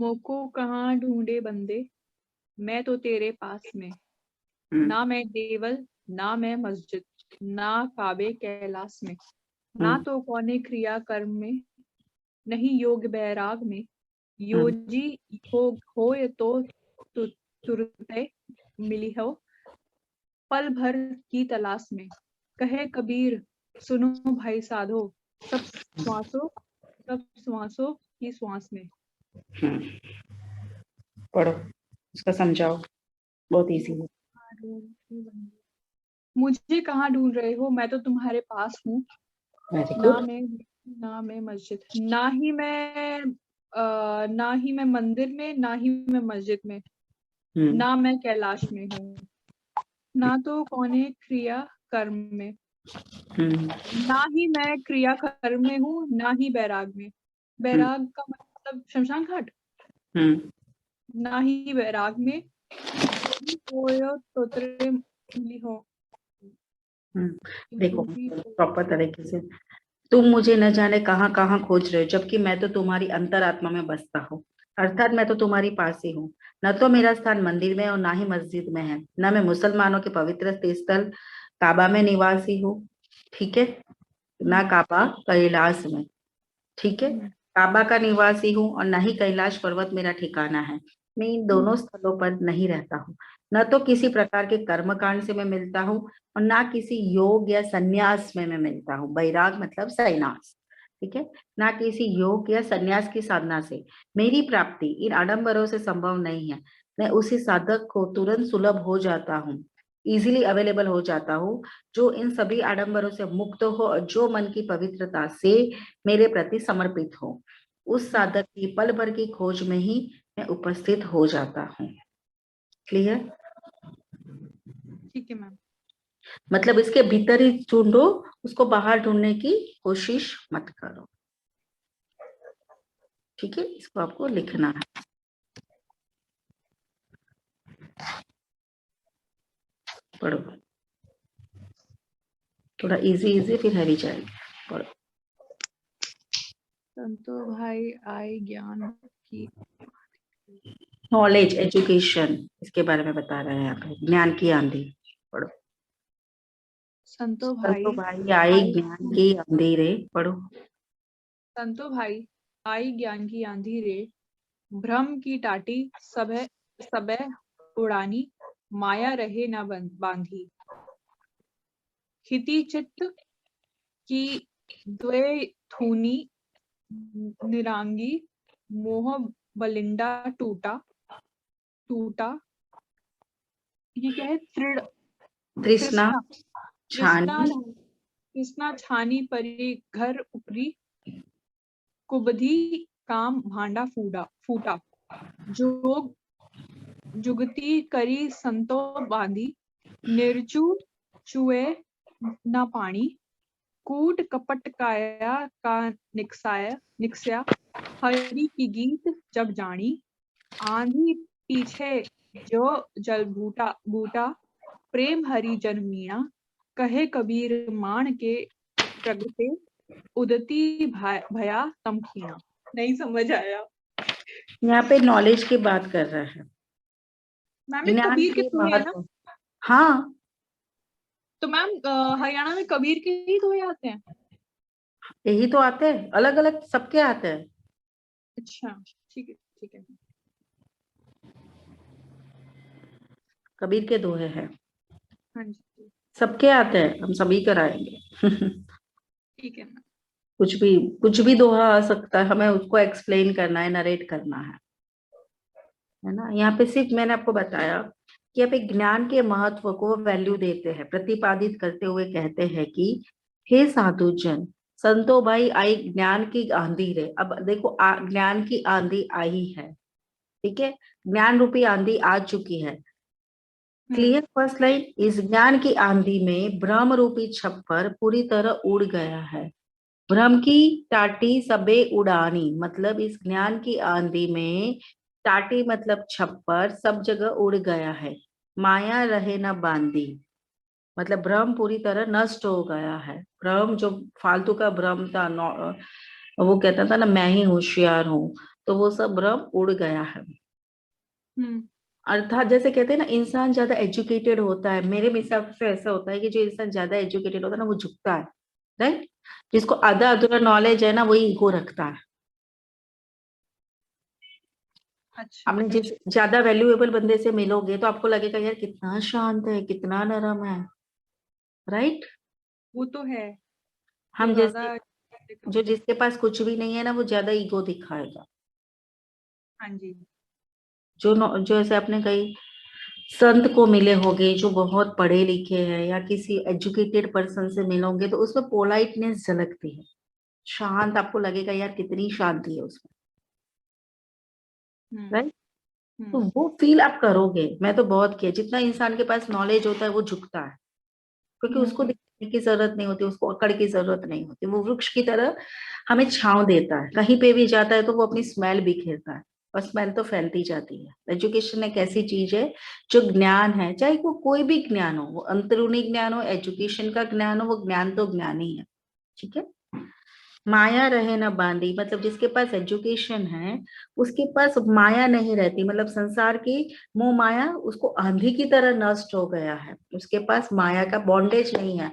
मोको कहाँ ढूंढे बंदे, मैं तो तेरे पास में। ना मैं देवल, ना मैं मस्जिद, ना काबे कैलाश में। ना तो कौने क्रिया कर्म में, नहीं योग बैराग में। योजी हो ये तो तुरते मिली हो, पल भर की तलाश में। कहे कबीर सुनो भाई साधो, सब श्वासों की श्वास में। पढ़ो, उसका समझाओ, बहुत इजी है। मुझे कहाँ ढूंढ रहे हो, मैं तो तुम्हारे पास हूँ। वेरी ना गुड। मैं मस्जिद, ना ही मैं मंदिर में, ना ही मैं मस्जिद में। ना मैं कैलाश में हूँ, ना तो कौने क्रिया कर्म में। ना ही मैं क्रिया कर्म में हूँ, ना ही बैराग में। बैराग का मतलब शमशान घाट। ना ही बैराग में, योगी होयो तोत्रे मिली हो। देखो योगी प्रॉपर तरीके से, तुम मुझे न जाने कहाँ कहाँ खोज रहे हो, जबकि मैं तो तुम्हारी अंतरात्मा में बसता हूँ। अर्थात मैं तो तुम्हारी पास ही हूँ। न तो मेरा स्थान मंदिर में और ना ही मस्जिद में है। न मैं मुसलमानों के पवित्र तीर्थस्थल काबा में निवासी हूँ, ठीक है, ना काबा कैलाश में, ठीक है। काबा का निवासी हूँ और न ही कैलाश पर्वत मेरा ठिकाना है। मैं इन दोनों स्थलों पर नहीं रहता हूँ। न तो किसी प्रकार के कर्मकांड से मैं मिलता हूँ और ना किसी योग या संन्यास में मैं मिलता हूँ। बैराग मतलब संन्यास, ठीक है। ना किसी योग या संन्यास की साधना से मेरी प्राप्ति इन आडंबरों से संभव नहीं है। मैं उसी साधक को तुरंत सुलभ हो जाता हूँ, इजीली अवेलेबल हो जाता हूँ, जो इन सभी आडंबरों से मुक्त हो और जो मन की पवित्रता से मेरे प्रति समर्पित हो। उस साधक की पल भर की खोज में ही मैं उपस्थित हो जाता हूँ। क्लियर? ठीक है मैम। मतलब इसके भीतर ही ढूंढो, उसको बाहर ढूंढने की कोशिश मत करो, ठीक है। इसको आपको लिखना है। पढ़ो, थोड़ा इजी इजी फिर हैवी जाएगी। पढ़ो। संतो भाई आए ज्ञान की, नॉलेज एजुकेशन, इसके बारे में बता रहे हैं यहाँ पे, ज्ञान की आंधी। पढ़ो। संतो संतो भाई भाई आई आई ज्ञान की आंधी रे। पढ़ो। संतो भाई आई ज्ञान की आंधी रे, भ्रम की टाटी सबे सबे उड़ानी, माया रहे न बांधी। खिति चित्त की द्वे थूनी, निरांगी मोह बलिंडा टूटा टूटा। ये क्या है? तृष्णा तृष्णा तृष्णा छानी तृष्णा छानी परी घर उपरी, कुबधी काम भांडा फूटा। जोग जुगती करी संतो बांधी, निर्जू चुए न पानी। कूट कपट काया का निकसाया, हरि की गीत जग जानी। आंधी पीछे जो जल बूटा, प्रेम हरि जन मीणा। कहे कबीर मान के प्रगटे, उदती भया तम खीना। नहीं समझ आया यहाँ पे नॉलेज की बात कर रहा है, मैम। ये ज्ञान कबीर के के दोहे है ना? महत्व। हाँ, तो मैम हरियाणा में कबीर के ही दोहे आते हैं? यही तो आते हैं, अलग अलग सबके आते हैं। अच्छा, ठीक है ठीक है। कबीर के दोहे हैं, हाँ जी, सबके आते हैं, हम सभी कराएंगे। ठीक है मैम। कुछ भी दोहा आ सकता है, हमें उसको एक्सप्लेन करना है, नरेट करना है ना। यहाँ पे सिर्फ मैंने आपको बताया कि आप एक ज्ञान के महत्व को वैल्यू देते हैं, प्रतिपादित करते हुए कहते हैं कि हे साधु जन, संतो भाई आई ज्ञान की आंधी रे। अब देखो ज्ञान की आंधी आई है, ठीक है, ज्ञान रूपी आंधी आ चुकी है। क्लियर? फर्स्ट लाइन, इस ज्ञान की आंधी में भ्रम रूपी छप्पर पूरी तरह उड़ गया है। भ्रम की टाटी सबे उड़ानी, मतलब इस ज्ञान की आंधी में टाटी मतलब छप्पर सब जगह उड़ गया है। माया रहे न बांधी, मतलब भ्रम पूरी तरह नष्ट हो गया है। भ्रम जो फालतू का भ्रम था, वो कहता था ना मैं ही होशियार हूँ, तो वो सब भ्रम उड़ गया है। हम्म। अर्थात जैसे कहते हैं ना, इंसान ज्यादा एजुकेटेड होता है, मेरे हिसाब से ऐसा होता है कि जो इंसान ज्यादा एजुकेटेड होता है ना वो झुकता है, राइट। जिसको आधा अधूरा नॉलेज है ना वही ईगो रखता है। अच्छा। आपने जिस ज्यादा वैल्यूएबल बंदे से मिलोगे तो आपको लगेगा यार कितना शांत है, कितना नरम है, राइट। वो तो है। जो हम ज्यादा। जैसे, जो जिसके पास कुछ भी नहीं है ना वो ज्यादा ईगो दिखाएगा। हाँ जी। जो ऐसे आपने कई संत को मिले होगे जो बहुत पढ़े लिखे हैं, या किसी एजुकेटेड पर्सन से मिलोगे तो उसमें पोलाइटनेस झलकती है, शांत, आपको लगेगा यार कितनी शांति है उसमें, हम्म। राइट। तो हम्म। वो फील आप करोगे। मैं तो बहुत किया, जितना इंसान के पास नॉलेज होता है वो झुकता है, क्योंकि उसको हम्म। दिखने की जरूरत नहीं होती, उसको अकड़ की जरूरत नहीं होती, वो वृक्ष की तरह हमें छांव देता है। कहीं पे भी जाता है तो वो अपनी स्मेल बिखेरता है, और स्मेल तो फैलती जाती है। एजुकेशन एक ऐसी चीज है, जो ज्ञान है, चाहे वो कोई भी ज्ञान हो, वो अंतरूनी ज्ञान हो, एजुकेशन का ज्ञान हो, वो ज्ञान तो ज्ञान ही है, ठीक है। माया रहे न बांधी, मतलब जिसके पास एजुकेशन है उसके पास माया नहीं रहती, मतलब संसार की मोह माया उसको आंधी की तरह नष्ट हो गया है, उसके पास माया का बॉन्डेज नहीं है।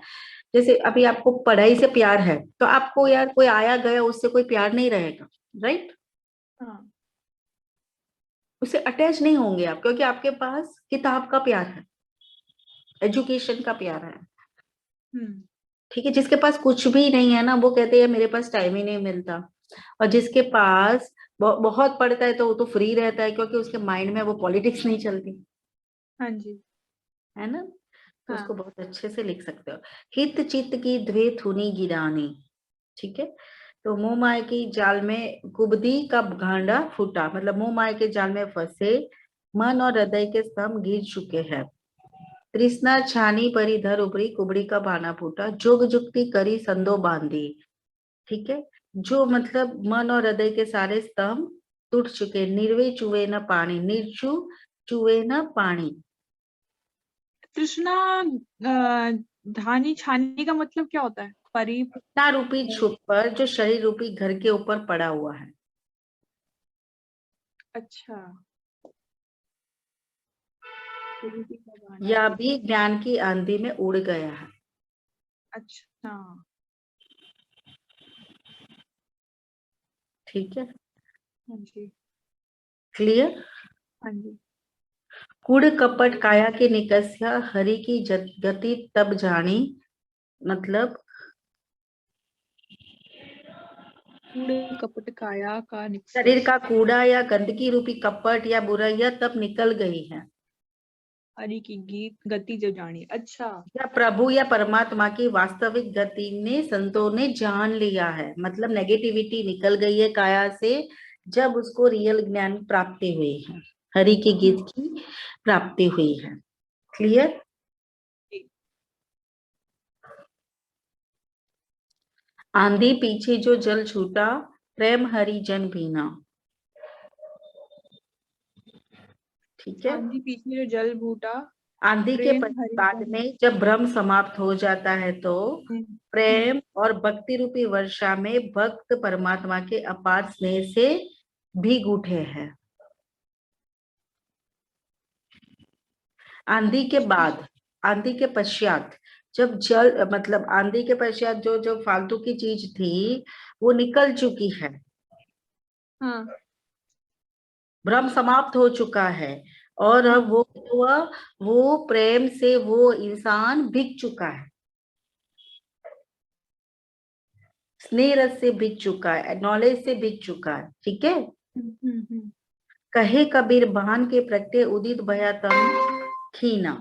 जैसे अभी आपको पढ़ाई से प्यार है तो आपको यार कोई आया गया उससे कोई प्यार नहीं रहेगा, राइट। हाँ। उससे अटैच नहीं होंगे आप, क्योंकि आपके पास किताब का प्यार है, एजुकेशन का प्यार है, हम्म। ठीक है। जिसके पास कुछ भी नहीं है ना वो कहते हैं मेरे पास टाइम ही नहीं मिलता। और जिसके पास बहुत पढ़ता है तो वो तो फ्री रहता है, क्योंकि उसके माइंड में वो पॉलिटिक्स नहीं चलती, हाँ जी। है ना। तो उसको हाँ। बहुत अच्छे से लिख सकते हो। हित चित्त की द्वे थुनी गिरानी, ठीक है। तो मोह माया की जाल में कुबदी का घांडा फूटा, मतलब मोह माया के जाल में फंसे मन और हृदय के स्तंभ गिर चुके हैं। तृष्णा छानी परी धर उपरी कुबड़ी का भाना फूटा, जोग जुक्ति करी संदो बांधी, ठीक है। जो मतलब मन और हृदय के सारे स्तंभ टूट चुके, निर्वे चुवे न पानी, निर्चु चुवे न पानी। तृष्णा धानी छानी का मतलब क्या होता है? परी। तृष्णा रूपी छुप पर जो शरीर रूपी घर के ऊपर पड़ा हुआ है। अच्छा। कुरीति का गाना यह फूटा। भी ज्ञान की आंधी में उड़ गया है, अच्छा। ठीक है। हाँ जी। क्लियर। हाँ जी। कूड़ कपट काया के निकस्या हरि की गति तब जानी, मतलब कूड़े कपट काया का निकसा। शरीर का कूड़ा या गंदगी रूपी कपट या बुराइयां तब निकल गई है, हरि की गीत गति जो जानी। अच्छा। या प्रभु या परमात्मा की वास्तविक गति ने संतों ने जान लिया है, मतलब नेगेटिविटी निकल गई है काया से, जब उसको रियल ज्ञान प्राप्ति हुई है, हरि की गीत की प्राप्ति हुई है। क्लियर। ठीक। आंधी पीछे जो जल छूटा, प्रेम हरि जन भीना, ठीक है। आंधी पीछे जो जल बूटा। आंधी के प्रेम बाद हरिजन। में जब भ्रम समाप्त हो जाता है तो हम्म। हम्म। प्रेम और भक्ति रूपी वर्षा में भक्त परमात्मा के अपार स्नेह से भीग उठे हैं। आंधी के बाद, आंधी के पश्चात जब जल, मतलब आंधी के पश्चात जो जो फालतू की चीज थी वो निकल चुकी है, हाँ। भ्रम समाप्त हो चुका है, और अब हम्म। वो प्रेम से वो इंसान भीग चुका है, स्नेह रस से भीग चुका है, नॉलेज से भीग चुका है, ठीक है। हम्म। कहे कबीर बहन के प्रत्यय उदित भया तम खीना,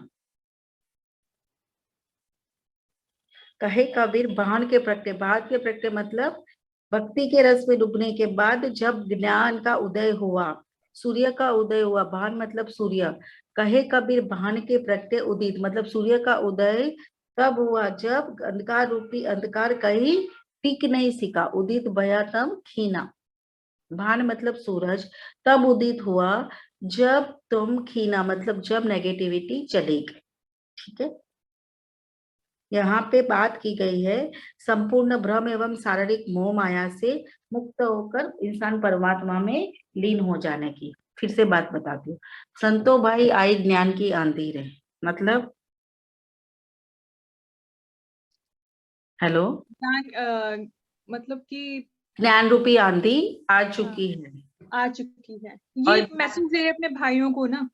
कहे कबीर बहन के प्रत्यय, बहन के प्रत्यय मतलब भक्ति के रस में डूबने के बाद जब ज्ञान का उदय हुआ, सूर्य का उदय हुआ, भान मतलब सूर्य, कहे कबीर भान के प्रत्यय उदित मतलब सूर्य का उदय तब हुआ जब अंधकार रूपी अंधकार कहीं टिक नहीं सिका, उदित भया तम खीना, भान मतलब सूरज, तब उदित हुआ जब तुम खीना मतलब जब नेगेटिविटी चली गई, ठीक है। यहाँ पे बात की गई है संपूर्ण भ्रम एवं शारीरिक मोह माया से मुक्त होकर इंसान परमात्मा में लीन हो जाने की। फिर से बात बताती हूँ। संतो भाई आई ज्ञान की आंधी रे, मतलब हेलो, मतलब कि ज्ञान रूपी आंधी आ हाँ, चुकी है। आ चुकी है। और ये मैसेज दे रहे अपने भाइयों को ना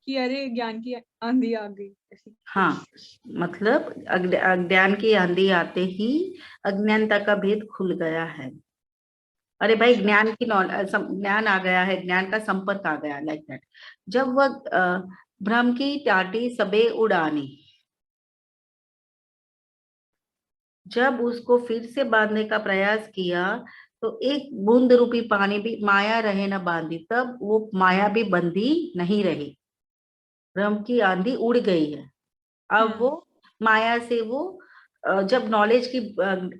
कि अरे ज्ञान की आंधी आ गई, ऐसी हाँ, कुछ। मतलब अज्ञान की आंधी आते ही अज्ञानता का भेद खुल गया है। अरे भाई, अच्छा। ज्ञान आ गया है, ज्ञान का संपर्क आ गया, लाइक दैट। जब वह भ्रम की टाटी सबे उड़ानी, जब उसको फिर से बांधने का प्रयास किया तो एक बूंद रूपी पानी भी माया रहे न बांधी, तब वो माया भी बंधी नहीं रही। भ्रम की आंधी उड़ गई है। अब वो माया से वो जब नॉलेज की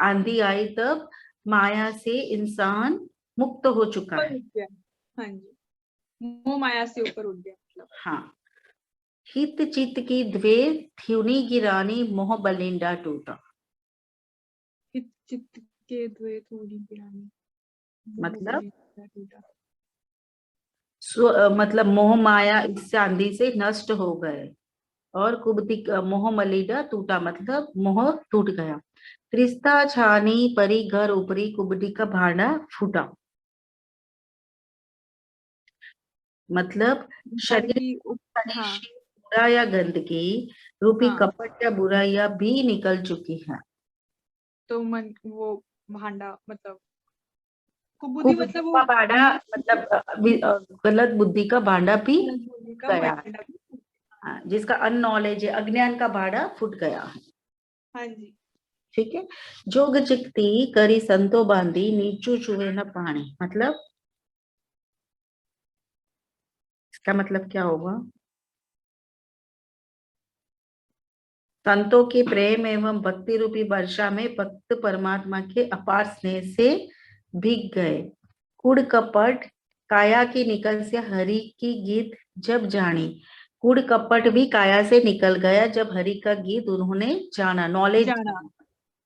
आंधी आई तब माया से इंसान मुक्त हो चुका ऊपर है। उठ गया। हाँ जी, मोह माया से ऊपर उठ गया मतलब। हाँ, हित चित की द्वे थ्युनी गिरानी मोह बलिंडा टूटा, हित चित्त के द्वे थोड़ी गिरानी, मोह मतलब बलिदान टूटा। मतलब मोह माया इस आंधी से नष्ट हो गए। और कुबती मोह मलिडा टूटा, मतलब मोह टूट गया। त्रिस्ता छानी परी घर ऊपरी कुबडी का भांडा फूटा, मतलब घर शरीर की हाँ से बुरा या गंदगी रूपी हाँ, कपट या बुराइयां भी निकल चुकी है। तो मन वो भांडा मतलब कुबुद्धि कुबुद्धि मतलब वो का भांडा, मतलब गलत बुद्धि का भांडा भी बुद्धि का गया है। भांडा। हाँ, जिसका अननॉलेज है, अज्ञान का भांडा फूट गया है। हाँ जी। ठीक है। जोग चिक्ति करी संतो बांधी नीचू चुवे न पानी, मतलब इसका मतलब क्या होगा? संतों के प्रेम एवं भक्ति रूपी वर्षा में भक्त परमात्मा के अपार स्नेह से भीग गए। कूड़ कपट काया की निकल से हरि की गीत जब जानी, कूड़ कपट भी काया से निकल गया जब हरि का गीत उन्होंने जाना, नॉलेज जाना। जाना।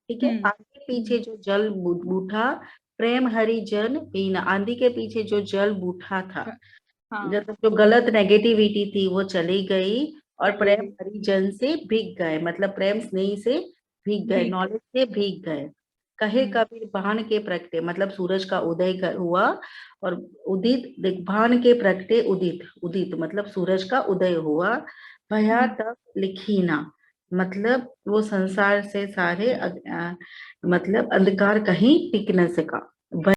ठीक है। हम्म आगे पीछे जो जल बूठा प्रेम हरि जन पीना, आंधी के पीछे जो जल बूठा था, हाँ, जब जो गलत नेगेटिविटी थी वो चली गई और चली प्रेम गई। हरिजन से भीग गए, मतलब प्रेम स्नेह से भीग गए, भीग गई। नॉलेज से भीग गए। कहे कबीर भान के प्रगटे, मतलब सूरज का उदय हुआ और उदित देख, भान के प्रगटे उदित, उदित मतलब सूरज का उदय हुआ। भया तब लिखीना, मतलब वो संसार से सारे मतलब अंधकार कहीं टिक न सका।